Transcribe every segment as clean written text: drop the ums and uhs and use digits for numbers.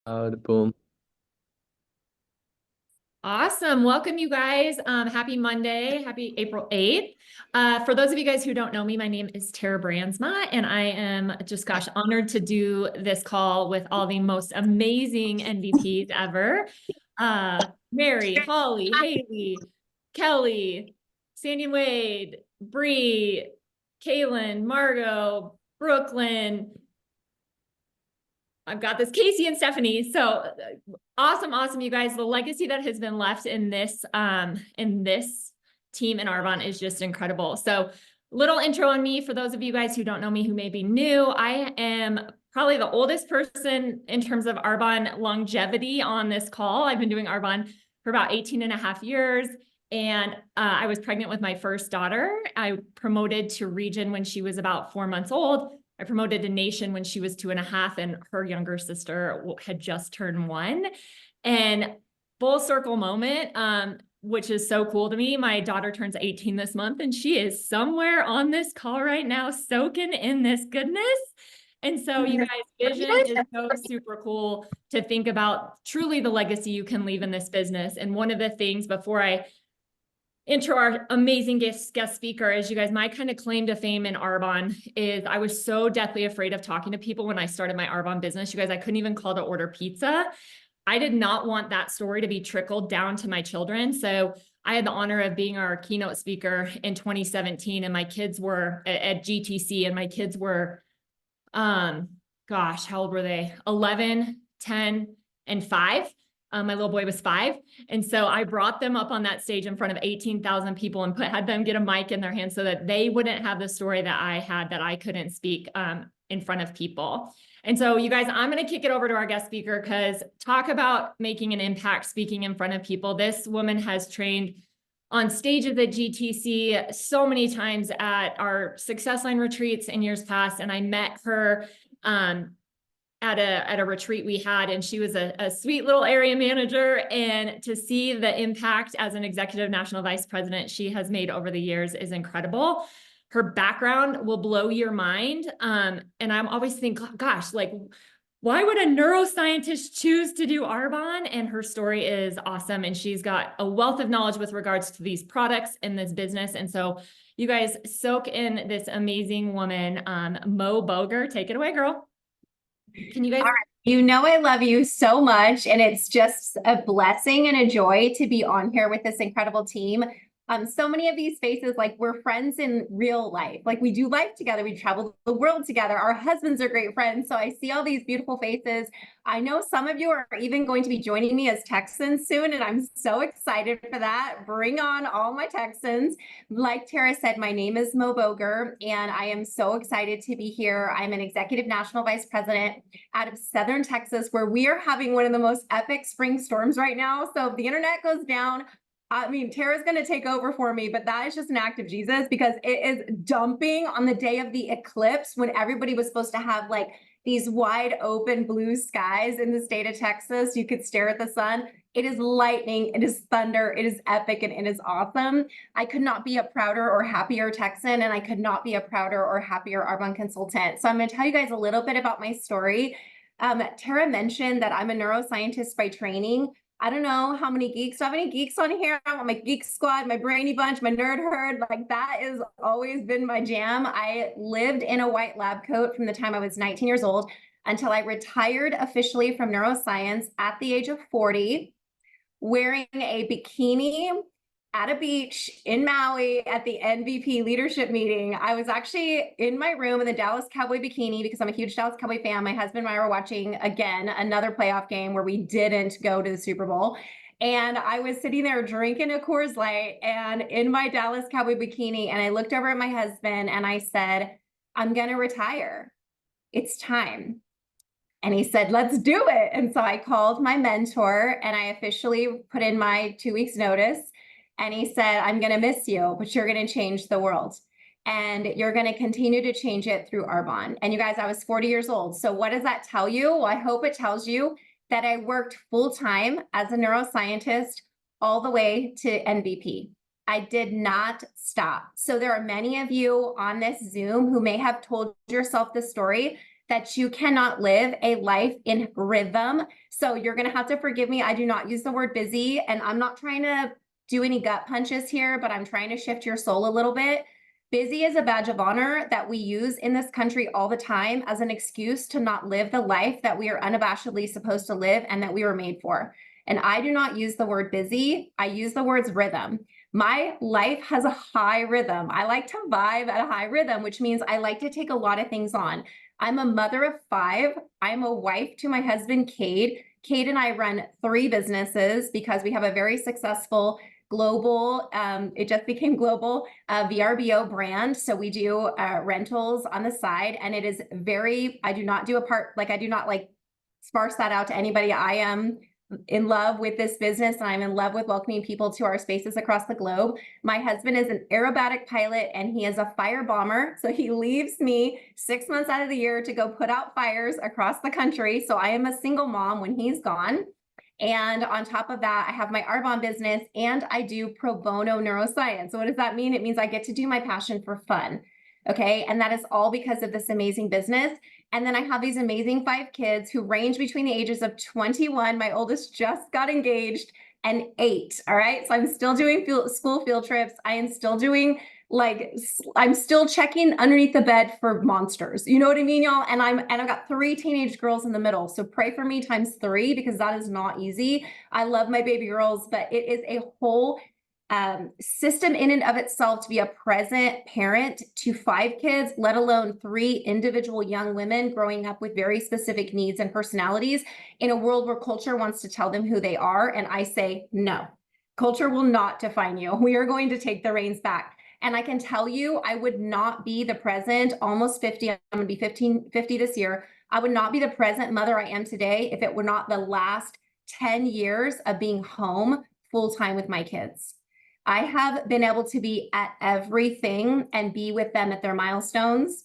Boom. Awesome. Welcome, you guys. Happy Monday. Happy April 8th. For those of you guys who don't know me, my name is Tara Brandsma, and I am just, gosh, honored to do this call with all the most amazing NVPs ever. Mary, Holly, Haley, Kelly, Sandy Wade, Bree, Kaylin, Margot, Brooklyn. I've got this Casey and Stephanie. So awesome, you guys. The legacy that has been left in this team in Arbonne is just incredible. So little intro on me for those of you guys who don't know me, who may be new. I am probably the oldest person in terms of Arbonne longevity on this call. I've been doing Arbonne for about 18 and a half years. And I was pregnant with my first daughter. I promoted to region when she was about 4 months old. I promoted to nation when she was 2.5, and her younger sister had just turned 1. And full circle moment, which is so cool to me. My daughter turns 18 this month, and she is somewhere on this call right now, soaking in this goodness. And so you guys, vision is so super cool to think about truly the legacy you can leave in this business. And one of the things before I intro our amazing guest speaker is, you guys, my kind of claim to fame in Arbonne is I was so deathly afraid of talking to people when I started my Arbonne business. You guys, I couldn't even call to order pizza. I did not want that story to be trickled down to my children. So I had the honor of being our keynote speaker in 2017, and my kids were at GTC, and my kids were, gosh, how old were they? 11, 10, and 5. My little boy was 5. And so I brought them up on that stage in front of 18,000 people and had them get a mic in their hands so that they wouldn't have the story that I had, that I couldn't speak in front of people. And so you guys, I'm going to kick it over to our guest speaker, because talk about making an impact speaking in front of people. This woman has trained on stages at GTC so many times at our Success Line retreats in years past. And I met her at a retreat we had, and she was a sweet little area manager. And to see the impact as an executive national vice president she has made over the years is incredible. Her background will blow your mind. And I'm always thinking, gosh, like, why would a neuroscientist choose to do Arbonne? And her story is awesome. And she's got a wealth of knowledge with regards to these products and this business. And so you guys soak in this amazing woman, Mo Boeger. Take it away, girl. Can you guys? All right. You know, I love you so much, and it's just a blessing and a joy to be on here with this incredible team. So many of these faces, like, we're friends in real life. Like, we do life together. We travel the world together. Our husbands are great friends. So I see all these beautiful faces. I know some of you are even going to be joining me as Texans soon, and I'm so excited for that. Bring on all my Texans. Like Tara said, my name is Mo Boeger, and I am so excited to be here. I'm an executive national vice president out of Southern Texas, where we are having one of the most epic spring storms right now. So if the internet goes down, I mean, Tara's going to take over for me, but that is just an act of Jesus, because it is dumping on the day of the eclipse, when everybody was supposed to have like these wide open blue skies in the state of Texas. You could stare at the sun. It is lightning, it is thunder, it is epic, and it is awesome. I could not be a prouder or happier Texan, and I could not be a prouder or happier Arbonne consultant. So I'm going to tell you guys a little bit about my story. Tara mentioned that I'm a neuroscientist by training. I don't know how many geeks. Do I have any geeks on here? I want my geek squad, my brainy bunch, my nerd herd. Like, that has always been my jam. I lived in a white lab coat from the time I was 19 years old until I retired officially from neuroscience at the age of 40, wearing a bikini at a beach in Maui at the ENVP leadership meeting. I was actually in my room in the Dallas Cowboy bikini, because I'm a huge Dallas Cowboy fan. My husband and I were watching, again, another playoff game where we didn't go to the Super Bowl. And I was sitting there drinking a Coors Light and in my Dallas Cowboy bikini. And I looked over at my husband and I said, I'm going to retire. It's time. And he said, let's do it. And so I called my mentor and I officially put in my 2 weeks notice. And he said, I'm going to miss you, but you're going to change the world. And you're going to continue to change it through Arbonne. And you guys, I was 40 years old. So what does that tell you? Well, I hope it tells you that I worked full time as a neuroscientist all the way to NVP. I did not stop. So there are many of you on this Zoom who may have told yourself this story that you cannot live a life in rhythm. So you're going to have to forgive me. I do not use the word busy, and I'm not trying to do any gut punches here, but I'm trying to shift your soul a little bit. Busy is a badge of honor that we use in this country all the time as an excuse to not live the life that we are unabashedly supposed to live and that we were made for. And I do not use the word busy. I use the words rhythm. My life has a high rhythm. I like to vibe at a high rhythm, which means I like to take a lot of things on. I'm a mother of 5. I'm a wife to my husband, Cade. Cade and I run 3 businesses because we have a very successful global, it just became global, VRBO brand. So we do rentals on the side, and it is very, I do not sparse that out to anybody. I am in love with this business, and I'm in love with welcoming people to our spaces across the globe. My husband is an aerobatic pilot, and he is a fire bomber. So he leaves me 6 months out of the year to go put out fires across the country. So I am a single mom when he's gone. And on top of that, I have my Arbonne business, and I do pro bono neuroscience. So what does that mean? It means I get to do my passion for fun. Okay. And that is all because of this amazing business. And then I have these amazing 5 kids who range between the ages of 21. My oldest just got engaged, and 8. All right. So I'm still doing school field trips. I am still doing I'm still checking underneath the bed for monsters. You know what I mean, y'all? And I've got 3 teenage girls in the middle. So pray for me times 3, because that is not easy. I love my baby girls, but it is a whole system in and of itself to be a present parent to 5 kids, let alone 3 individual young women growing up with very specific needs and personalities in a world where culture wants to tell them who they are. And I say, no, culture will not define you. We are going to take the reins back. And I can tell you, I would not be the present, almost 50, I'm going to be 50 this year. I would not be the present mother I am today if it were not the last 10 years of being home full time with my kids. I have been able to be at everything and be with them at their milestones.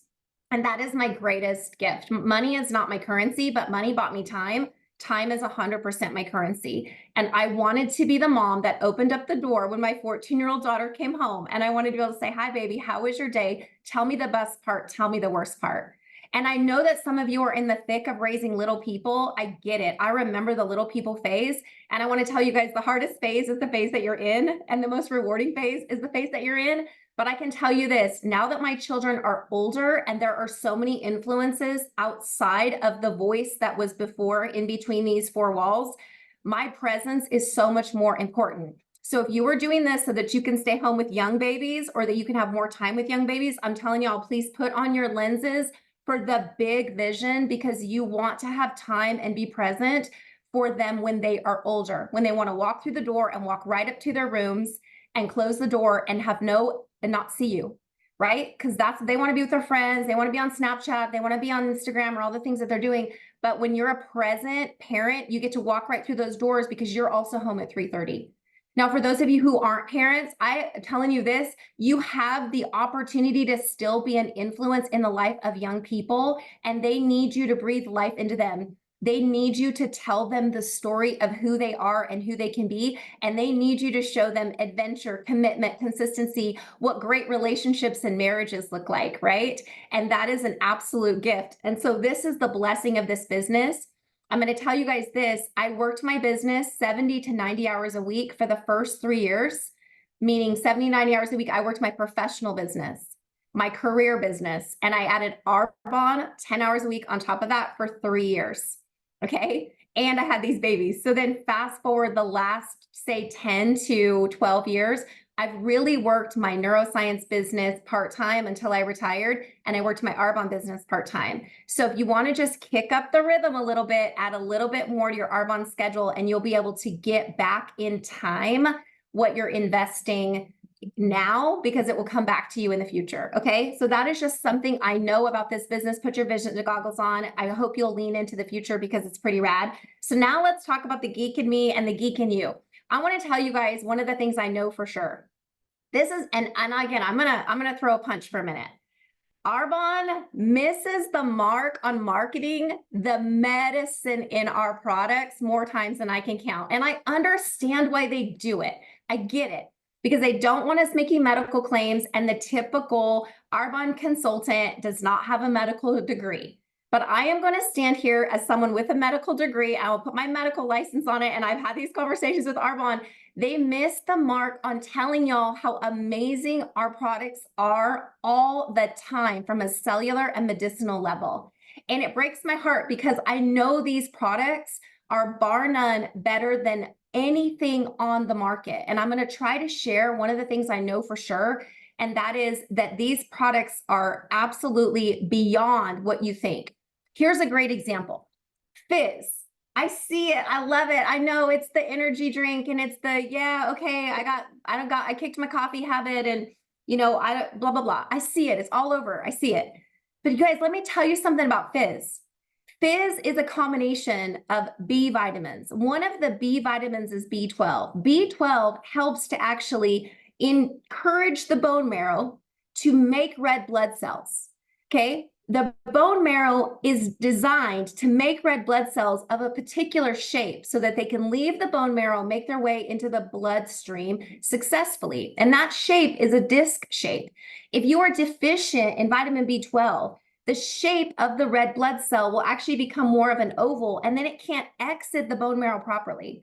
And that is my greatest gift. Money is not my currency, but money bought me time. Time is 100% my currency. And I wanted to be the mom that opened up the door when my 14-year-old daughter came home. And I wanted to be able to say, hi, baby, how was your day? Tell me the best part. Tell me the worst part. And I know that some of you are in the thick of raising little people. I get it. I remember the little people phase. And I want to tell you guys, the hardest phase is the phase that you're in. And the most rewarding phase is the phase that you're in. But I can tell you this, now that my children are older and there are so many influences outside of the voice that was before in between these 4 walls, my presence is so much more important. So if you are doing this so that you can stay home with young babies or that you can have more time with young babies, I'm telling y'all, please put on your lenses for the big vision, because you want to have time and be present for them when they are older, when they want to walk through the door and walk right up to their rooms and close the door and have not see you, right? Because they want to be with their friends. They want to be on Snapchat. They want to be on Instagram or all the things that they're doing. But when you're a present parent, you get to walk right through those doors because you're also home at 3:30. Now, for those of you who aren't parents, I'm telling you this, you have the opportunity to still be an influence in the life of young people, and they need you to breathe life into them. They need you to tell them the story of who they are and who they can be. And they need you to show them adventure, commitment, consistency, what great relationships and marriages look like, right? And that is an absolute gift. And so this is the blessing of this business. I'm going to tell you guys this. I worked my business 70 to 90 hours a week for the first 3 years, meaning 70, 90 hours a week. I worked my professional business, my career business, and I added Arbonne 10 hours a week on top of that for 3 years. Okay. And I had these babies. So then fast forward the last, say, 10 to 12 years, I've really worked my neuroscience business part-time until I retired, and I worked my Arbonne business part-time. So if you want to just kick up the rhythm a little bit, add a little bit more to your Arbonne schedule, and you'll be able to get back in time what you're investing now, because it will come back to you in the future. Okay. So that is just something I know about this business. Put your vision goggles on. I hope you'll lean into the future because it's pretty rad. So now let's talk about the geek in me and the geek in you. I want to tell you guys one of the things I know for sure. This is, and again, I'm gonna throw a punch for a minute. Arbonne misses the mark on marketing the medicine in our products more times than I can count. And I understand why they do it. I get it. Because they don't want us making medical claims, and the typical Arbonne consultant does not have a medical degree. but I am going to stand here as someone with a medical degree. I will put my medical license on it. And I've had these conversations with Arbonne. They missed the mark on telling y'all how amazing our products are all the time from a cellular and medicinal level. And it breaks my heart because I know these products are bar none better than anything on the market. And I'm going to try to share one of the things I know for sure. And that is that these products are absolutely beyond what you think. Here's a great example. Fizz. I see it. I love it. I know it's the energy drink and it's the, yeah, okay, I kicked my coffee habit and, you know, blah, blah, blah. I see it. It's all over. I see it. But you guys, let me tell you something about Fizz. Fizz is a combination of B vitamins. One of the B vitamins is B12. B12 helps to actually encourage the bone marrow to make red blood cells. Okay. The bone marrow is designed to make red blood cells of a particular shape so that they can leave the bone marrow, make their way into the bloodstream successfully. And that shape is a disc shape. If you are deficient in vitamin B12, the shape of the red blood cell will actually become more of an oval, and then it can't exit the bone marrow properly.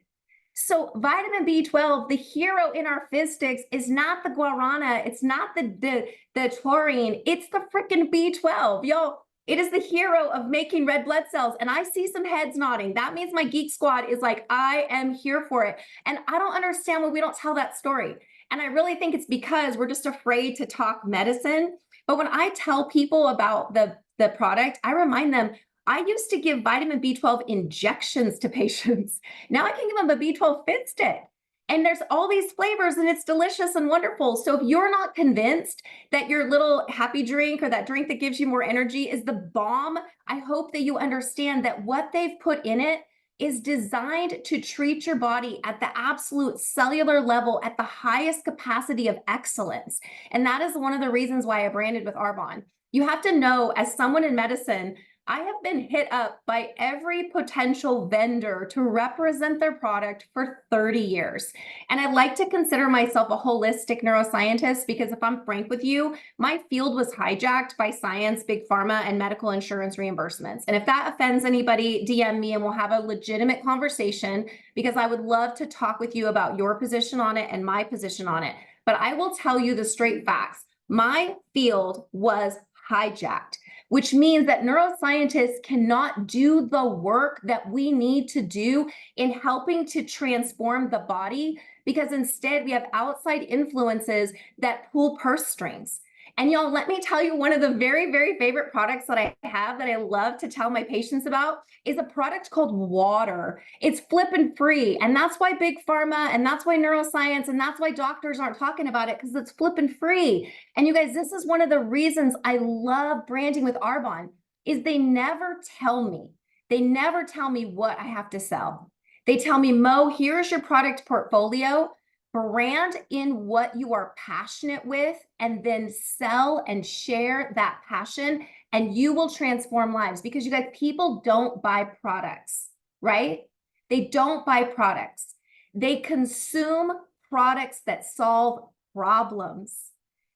So vitamin B12, the hero in our Fizz sticks, is not the guarana. It's not the taurine. It's the freaking B12. Y'all, it is the hero of making red blood cells. And I see some heads nodding. That means my geek squad is like, I am here for it. And I don't understand why we don't tell that story. And I really think it's because we're just afraid to talk medicine. But when I tell people about the product, I remind them, I used to give vitamin B12 injections to patients. Now I can give them a B12 Fizz stick. And there's all these flavors and it's delicious and wonderful. So if you're not convinced that your little happy drink or that drink that gives you more energy is the bomb, I hope that you understand that what they've put in it is designed to treat your body at the absolute cellular level at the highest capacity of excellence. And that is one of the reasons why I branded with Arbonne. You have to know, as someone in medicine, I have been hit up by every potential vendor to represent their product for 30 years. And I like to consider myself a holistic neuroscientist because if I'm frank with you, my field was hijacked by science, big pharma, and medical insurance reimbursements. And if that offends anybody, DM me and we'll have a legitimate conversation because I would love to talk with you about your position on it and my position on it. But I will tell you the straight facts. My field was hijacked, which means that neuroscientists cannot do the work that we need to do in helping to transform the body because instead we have outside influences that pull purse strings. And y'all, let me tell you, one of the very, very favorite products that I have that I love to tell my patients about is a product called water. It's flippin' free. And that's why big pharma and that's why neuroscience and that's why doctors aren't talking about it because it's flippin' free. And you guys, this is one of the reasons I love branding with Arbonne is they never tell me. They never tell me what I have to sell. They tell me, Mo, here's your product portfolio. Brand in what you are passionate with and then sell and share that passion and you will transform lives because you guys, people don't buy products, right? They don't buy products. They consume products that solve problems.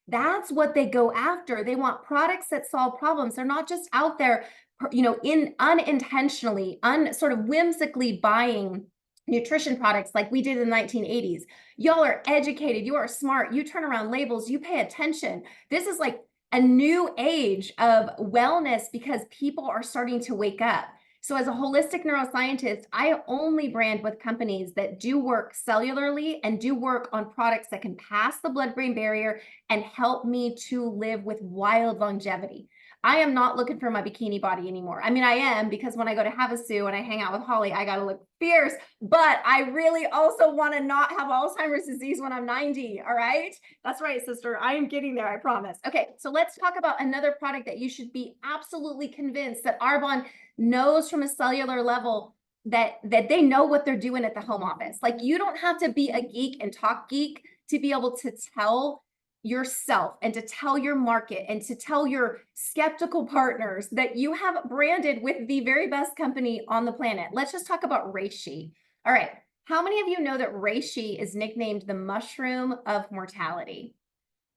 That's what they go after. They want products that solve problems. They're not just out there, you know, unintentionally, sort of whimsically buying nutrition products like we did in the 1980s. Y'all are educated, you are smart, you turn around labels, you pay attention. This is like a new age of wellness because people are starting to wake up. So as a holistic neuroscientist, I only brand with companies that do work cellularly and do work on products that can pass the blood-brain barrier and help me to live with wild longevity. I am not looking for my bikini body anymore. I mean, I am because when I go to Havasu and I hang out with Holly, I got to look fierce, but I really also want to not have Alzheimer's disease when I'm 90. All right. That's right, sister. I am getting there. I promise. Okay. So let's talk about another product that you should be absolutely convinced that Arbonne knows from a cellular level that they know what they're doing at the home office. Like you don't have to be a geek and talk geek to be able to tell yourself and to tell your market and to tell your skeptical partners that you have branded with the very best company on the planet. Let's just talk about reishi. All right. How many of you know that reishi is nicknamed the mushroom of mortality?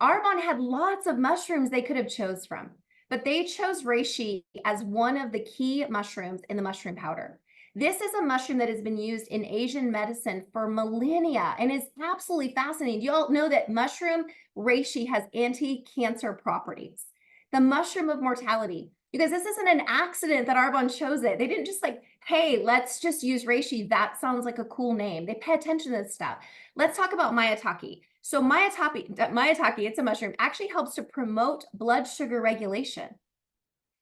Arbonne had lots of mushrooms they could have chose from, but they chose reishi as one of the key mushrooms in the mushroom powder. This is a mushroom that has been used in Asian medicine for millennia and is absolutely fascinating. You all know that mushroom reishi has anti-cancer properties. The mushroom of mortality. Because this isn't an accident that Arbonne chose it. They didn't just like, hey, let's just use reishi. That sounds like a cool name. They pay attention to this stuff. Let's talk about maitake. So maitake, it's a mushroom, actually helps to promote blood sugar regulation.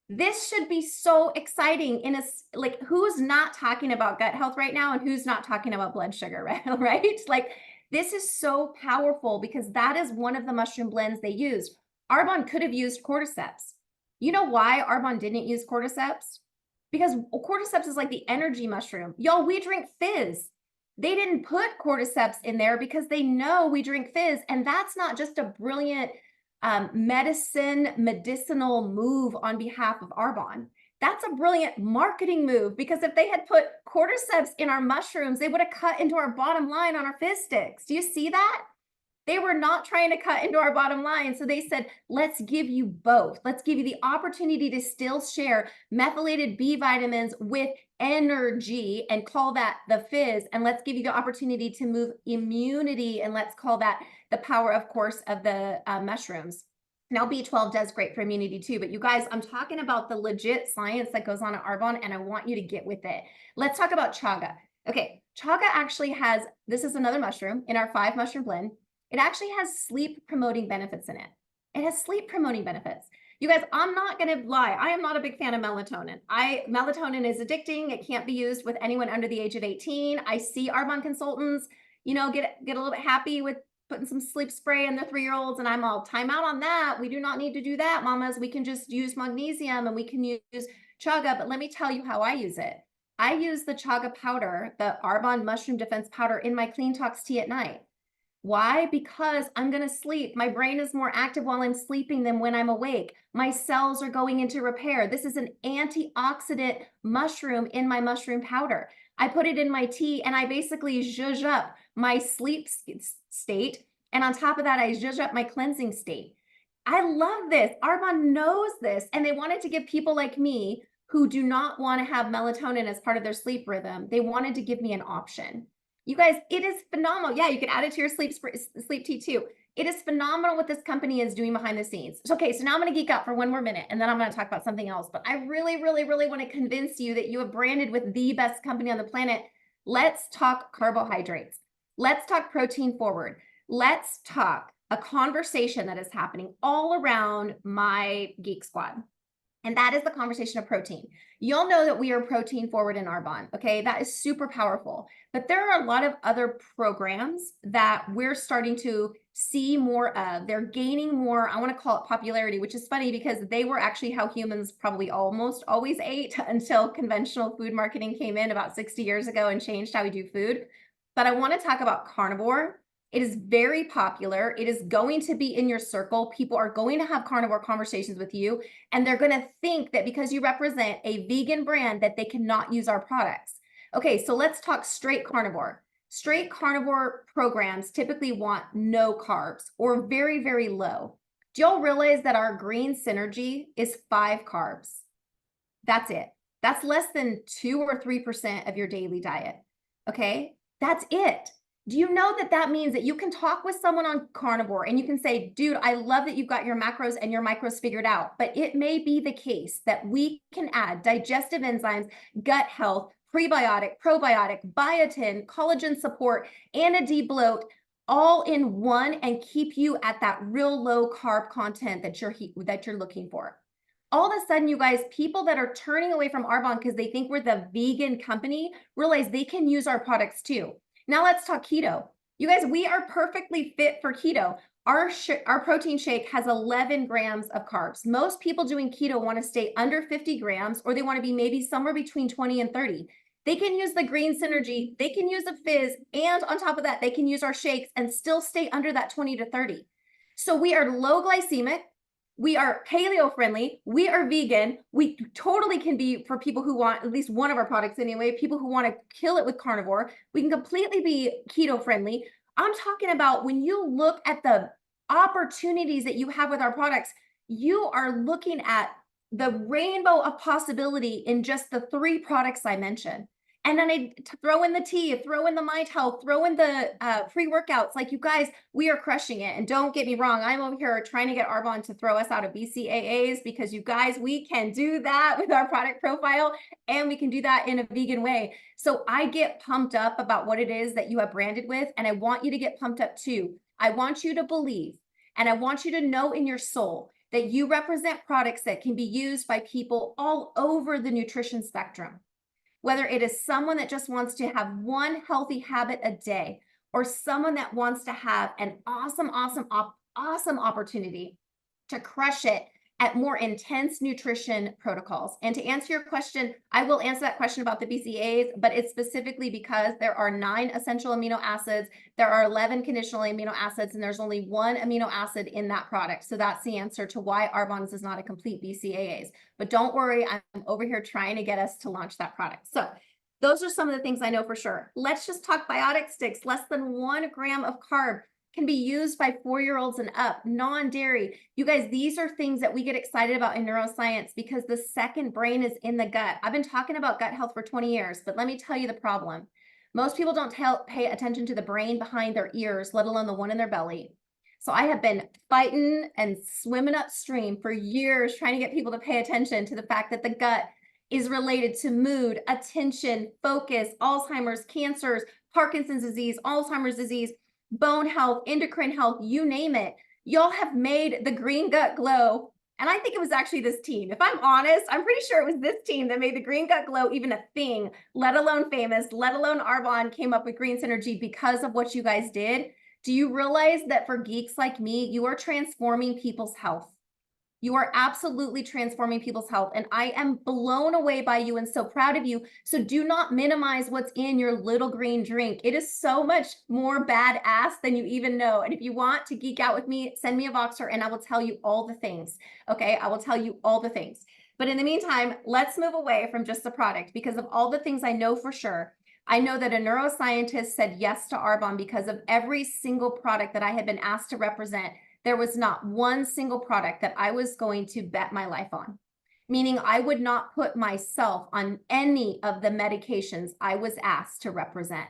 This should be so exciting in a, like, who's not talking about gut health right now and who's not talking about blood sugar, right? Like, this is so powerful because that is one of the mushroom blends they used. Arbonne could have used cordyceps. You know why Arbonne didn't use cordyceps? Because cordyceps is like the energy mushroom. Y'all, we drink fizz. They didn't put cordyceps in there because they know we drink fizz. And that's not just a brilliant medicinal move on behalf of Arbonne. That's a brilliant marketing move because if they had put cordyceps in our mushrooms, they would have cut into our bottom line on our fizz sticks. Do you see that? They were not trying to cut into our bottom line. So they said, let's give you both. Let's give you the opportunity to still share methylated B vitamins with energy and call that the fizz. And let's give you the opportunity to move immunity. And let's call that the power, of course, of the mushrooms. Now, B12 does great for immunity too. But you guys, I'm talking about the legit science that goes on at Arbonne, and I want you to get with it. Let's talk about chaga. Okay, chaga actually has, this is another mushroom in our 5 mushroom blend. It actually has sleep promoting benefits in it. It has sleep promoting benefits. You guys, I'm not going to lie. I am not a big fan of melatonin. Melatonin is addicting. It can't be used with anyone under the age of 18. I see Arbonne consultants, you know, get a little bit happy with putting some sleep spray in their 3-year-olds. And I'm all, time out on that. We do not need to do that, mamas. We can just use magnesium and we can use chaga. But let me tell you how I use it. I use the chaga powder, the Arbonne mushroom defense powder, in my Clean Talks tea at night. Why? Because I'm going to sleep. My brain is more active while I'm sleeping than when I'm awake. My cells are going into repair. This is an antioxidant mushroom in my mushroom powder. I put it in my tea and I basically zhuzh up my sleep state. And on top of that, I zhuzh up my cleansing state. I love this. Arbonne knows this. And they wanted to give people like me who do not want to have melatonin as part of their sleep rhythm. They wanted to give me an option. You guys, it is phenomenal. Yeah, you can add it to your sleep tea too. It is phenomenal what this company is doing behind the scenes. Okay, so now I'm going to geek out for one more minute and then I'm going to talk about something else. But I really, really, really want to convince you that you have branded with the best company on the planet. Let's talk carbohydrates. Let's talk protein forward. Let's talk a conversation that is happening all around my Geek Squad. And that is the conversation of protein. You'll know that we are protein forward in Arbonne, okay? That is super powerful. But there are a lot of other programs that we're starting to see more of. They're gaining more, I want to call it popularity, which is funny because they were actually how humans probably almost always ate until conventional food marketing came in about 60 years ago and changed how we do food. But I want to talk about carnivore. It is very popular. It is going to be in your circle. People are going to have carnivore conversations with you, and they're going to think that because you represent a vegan brand that they cannot use our products. Okay, so let's talk straight carnivore. Straight carnivore programs typically want no carbs or very, very low. Do y'all realize that our green synergy is 5 carbs? That's it. That's less than 2 or 3% of your daily diet. Okay, that's it. Do you know that that means that you can talk with someone on carnivore and you can say, dude, I love that you've got your macros and your micros figured out, but it may be the case that we can add digestive enzymes, gut health, prebiotic, probiotic, biotin, collagen support, and a debloat all in one and keep you at that real low carb content that you're looking for. All of a sudden, you guys, people that are turning away from Arbonne because they think we're the vegan company realize they can use our products too. Now let's talk keto. You guys, we are perfectly fit for keto. Our protein shake has 11 grams of carbs. Most people doing keto want to stay under 50 grams, or they want to be maybe somewhere between 20 and 30. They can use the green synergy, they can use a fizz, and on top of that, they can use our shakes and still stay under that 20 to 30. So we are low glycemic. We are paleo friendly. We are vegan. We totally can be for people who want at least one of our products anyway, people who want to kill it with carnivore. We can completely be keto friendly. I'm talking about when you look at the opportunities that you have with our products, you are looking at the rainbow of possibility in just the 3 products I mentioned. And then I throw in the tea, throw in the Mind Health, throw in the pre-workouts. Like, you guys, we are crushing it. And don't get me wrong, I'm over here trying to get Arbonne to throw us out of BCAAs, because you guys, we can do that with our product profile, and we can do that in a vegan way. So I get pumped up about what it is that you have branded with, and I want you to get pumped up too. I want you to believe, and I want you to know in your soul that you represent products that can be used by people all over the nutrition spectrum. Whether it is someone that just wants to have one healthy habit a day, or someone that wants to have an awesome opportunity to crush it at more intense nutrition protocols. And to answer your question, I will answer that question about the BCAAs, but it's specifically because there are 9 essential amino acids, there are 11 conditional amino acids, and there's only 1 amino acid in that product. So that's the answer to why Arbonne's is not a complete BCAAs. But don't worry, I'm over here trying to get us to launch that product. So those are some of the things I know for sure. Let's just talk biotic sticks. Less than 1 gram of carb, can be used by 4-year-olds and up, non-dairy. You guys, these are things that we get excited about in neuroscience, because the second brain is in the gut. I've been talking about gut health for 20 years, but let me tell you the problem. Most people don't pay attention to the brain behind their ears, let alone the one in their belly. So I have been fighting and swimming upstream for years, trying to get people to pay attention to the fact that the gut is related to mood, attention, focus, Alzheimer's, cancers, Parkinson's disease, Alzheimer's disease, bone health, endocrine health, you name it. Y'all have made the green gut glow. And I think it was actually this team. If I'm honest, I'm pretty sure it was this team that made the green gut glow even a thing, let alone famous, let alone Arbonne came up with Green Synergy because of what you guys did. Do you realize that for geeks like me, you are transforming people's health? You are absolutely transforming people's health, and I am blown away by you and so proud of you. So do not minimize what's in your little green drink. It is so much more badass than you even know. And if you want to geek out with me, send me a Voxer and I will tell you all the things. Okay, I will tell you all the things. But in the meantime, let's move away from just the product, because of all the things I know for sure. I know that a neuroscientist said yes to Arbonne because of every single product that I had been asked to represent. There was not one single product that I was going to bet my life on, meaning I would not put myself on any of the medications I was asked to represent.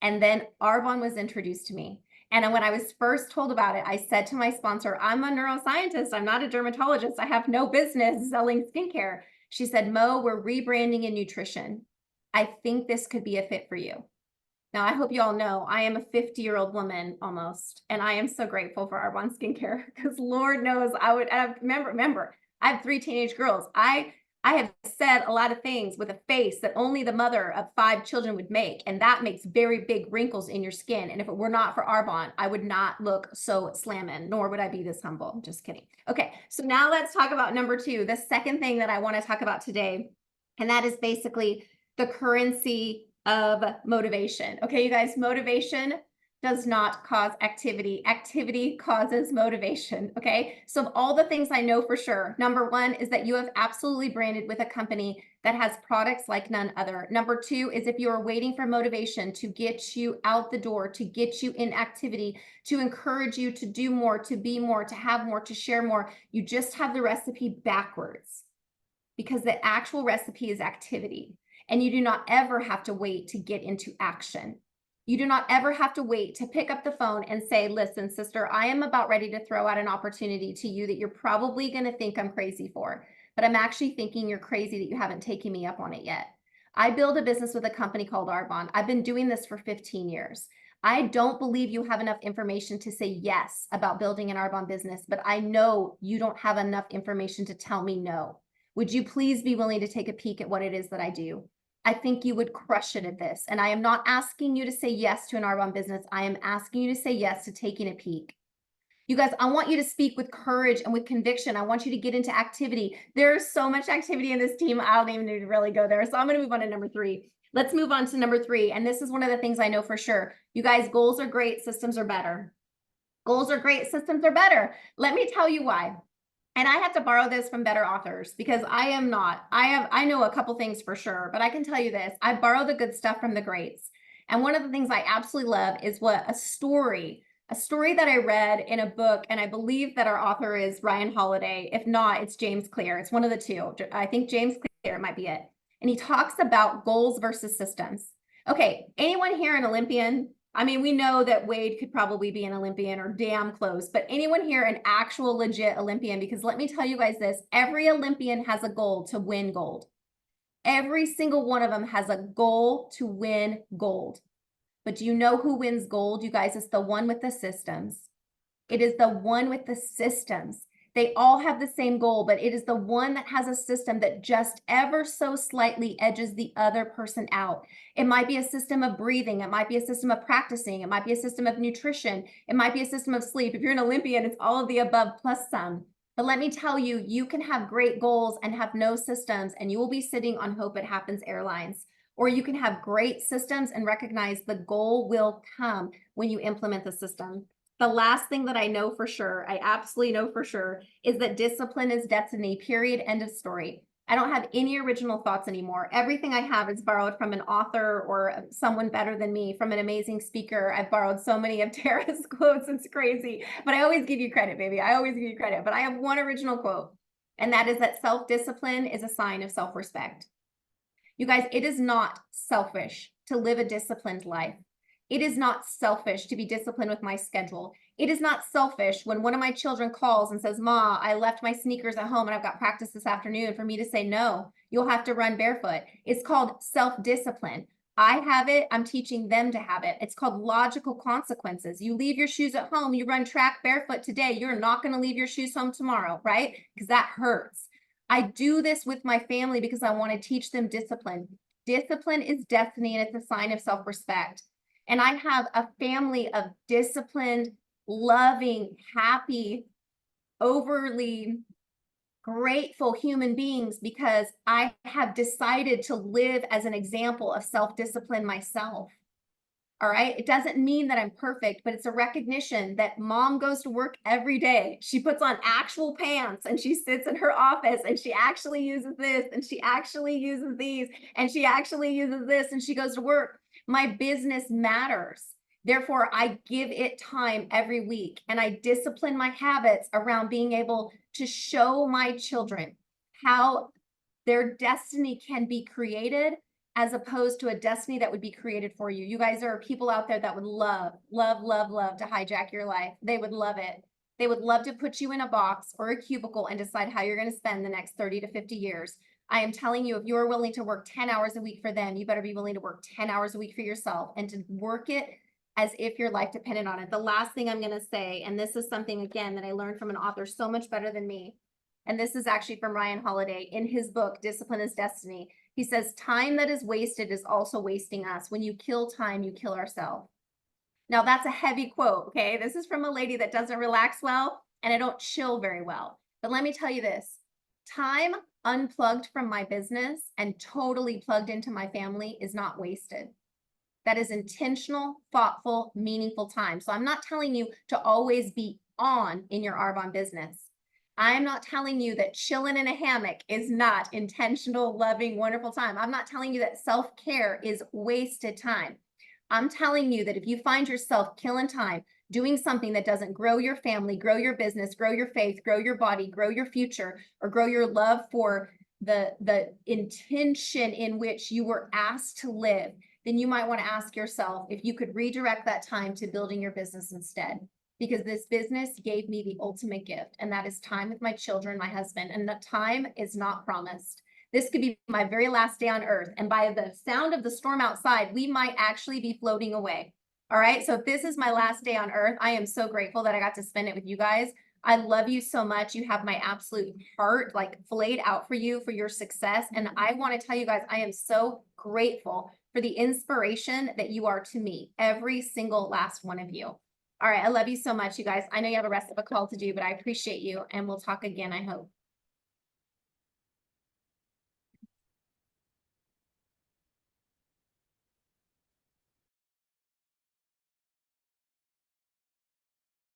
And then Arbonne was introduced to me. And when I was first told about it, I said to my sponsor, I'm a neuroscientist. I'm not a dermatologist. I have no business selling skincare. She said, Mo, we're rebranding in nutrition. I think this could be a fit for you. Now, I hope you all know I am a 50-year-old woman almost, and I am so grateful for Arbonne skincare, because Lord knows remember, I have 3 teenage girls. I have said a lot of things with a face that only the mother of 5 children would make, and that makes very big wrinkles in your skin. And if it were not for Arbonne, I would not look so slamming, nor would I be this humble. Just kidding. Okay, so now let's talk about number 2, the second thing that I want to talk about today, and that is basically the currency of motivation. Okay, you guys, motivation does not cause activity. Activity causes motivation. Okay, so of all the things I know for sure, number 1 is that you have absolutely branded with a company that has products like none other. Number 2 is if you are waiting for motivation to get you out the door, to get you in activity, to encourage you to do more, to be more, to have more, to share more, you just have the recipe backwards, because the actual recipe is activity. And you do not ever have to wait to get into action. You do not ever have to wait to pick up the phone and say, listen, sister, I am about ready to throw out an opportunity to you that you're probably going to think I'm crazy for, but I'm actually thinking you're crazy that you haven't taken me up on it yet. I build a business with a company called Arbonne. I've been doing this for 15 years. I don't believe you have enough information to say yes about building an Arbonne business, but I know you don't have enough information to tell me no. Would you please be willing to take a peek at what it is that I do? I think you would crush it at this. And I am not asking you to say yes to an Arbonne business. I am asking you to say yes to taking a peek. You guys, I want you to speak with courage and with conviction. I want you to get into activity. There's so much activity in this team. I don't even need to really go there. So I'm going to move on to number 3. Let's move on to number 3. And this is one of the things I know for sure. You guys, goals are great. Systems are better. Goals are great. Systems are better. Let me tell you why. And I have to borrow this from better authors, because I know a couple things for sure, but I can tell you this, I borrow the good stuff from the greats. And one of the things I absolutely love is what a story a story that I read in a book, and I believe that our author is Ryan Holiday. If not, it's James Clear. It's one of the two. I think James Clear might be it. And he talks about goals versus systems. Okay, anyone here an Olympian? I mean, we know that Wade could probably be an Olympian or damn close, but anyone here an actual legit Olympian? Because let me tell you guys this, every Olympian has a goal to win gold. Every single one of them has a goal to win gold. But do you know who wins gold, you guys? It's the one with the systems. It is the one with the systems. They all have the same goal, but it is the one that has a system that just ever so slightly edges the other person out. It might be a system of breathing. It might be a system of practicing. It might be a system of nutrition. It might be a system of sleep. If you're an Olympian, it's all of the above plus some. But let me tell you, you can have great goals and have no systems, and you will be sitting on Hope It Happens Airlines. Or you can have great systems and recognize the goal will come when you implement the system. The last thing that I know for sure, I absolutely know for sure, is that discipline is destiny, period, end of story. I don't have any original thoughts anymore. Everything I have is borrowed from an author or someone better than me, from an amazing speaker. I've borrowed so many of Tara's quotes, it's crazy. But I always give you credit, baby. I always give you credit. But I have one original quote, and that is that self-discipline is a sign of self-respect. You guys, it is not selfish to live a disciplined life. It is not selfish to be disciplined with my schedule. It is not selfish when one of my children calls and says, Ma, I left my sneakers at home and I've got practice this afternoon, for me to say, no, you'll have to run barefoot. It's called self-discipline. I have it. I'm teaching them to have it. It's called logical consequences. You leave your shoes at home. You run track barefoot today. You're not going to leave your shoes home tomorrow, right? Because that hurts. I do this with my family because I want to teach them discipline. Discipline is destiny, and it's a sign of self-respect. And I have a family of disciplined, loving, happy, overly grateful human beings because I have decided to live as an example of self-discipline myself. All right. It doesn't mean that I'm perfect, but it's a recognition that mom goes to work every day. She puts on actual pants and she sits in her office and she actually uses this and she actually uses these and she actually uses this and she goes to work. My business matters. Therefore, I give it time every week, and I discipline my habits around being able to show my children how their destiny can be created, as opposed to a destiny that would be created for you. You guys, there are people out there that would love to hijack your life. They would love it. They would love to put you in a box or a cubicle and decide how you're going to spend the next 30 to 50 years. I am telling you, if you're willing to work 10 hours a week for them, you better be willing to work 10 hours a week for yourself and to work it as if your life depended on it. The last thing I'm going to say, and this is something, again, that I learned from an author so much better than me, and this is actually from Ryan Holiday in his book, Discipline is Destiny. He says, time that is wasted is also wasting us. When you kill time, you kill ourselves. Now, that's a heavy quote, okay? This is from a lady that doesn't relax well, and I don't chill very well. But let me tell you this, time unplugged from my business and totally plugged into my family is not wasted. That is intentional, thoughtful, meaningful time. So I'm not telling you to always be on in your Arbonne business. I'm not telling you that chilling in a hammock is not intentional, loving, wonderful time. I'm not telling you that self-care is wasted time. I'm telling you that if you find yourself killing time, doing something that doesn't grow your family, grow your business, grow your faith, grow your body, grow your future, or grow your love for the intention in which you were asked to live, then you might want to ask yourself if you could redirect that time to building your business instead. Because this business gave me the ultimate gift, and that is time with my children, my husband, and the time is not promised. This could be my very last day on earth, and by the sound of the storm outside, we might actually be floating away. All right, so if this is my last day on earth, I am so grateful that I got to spend it with you guys. I love you so much. You have my absolute heart like flayed out for you, for your success. And I want to tell you guys, I am so grateful for the inspiration that you are to me, every single last one of you. All right, I love you so much, you guys. I know you have a rest of a call to do, but I appreciate you, and we'll talk again, I hope.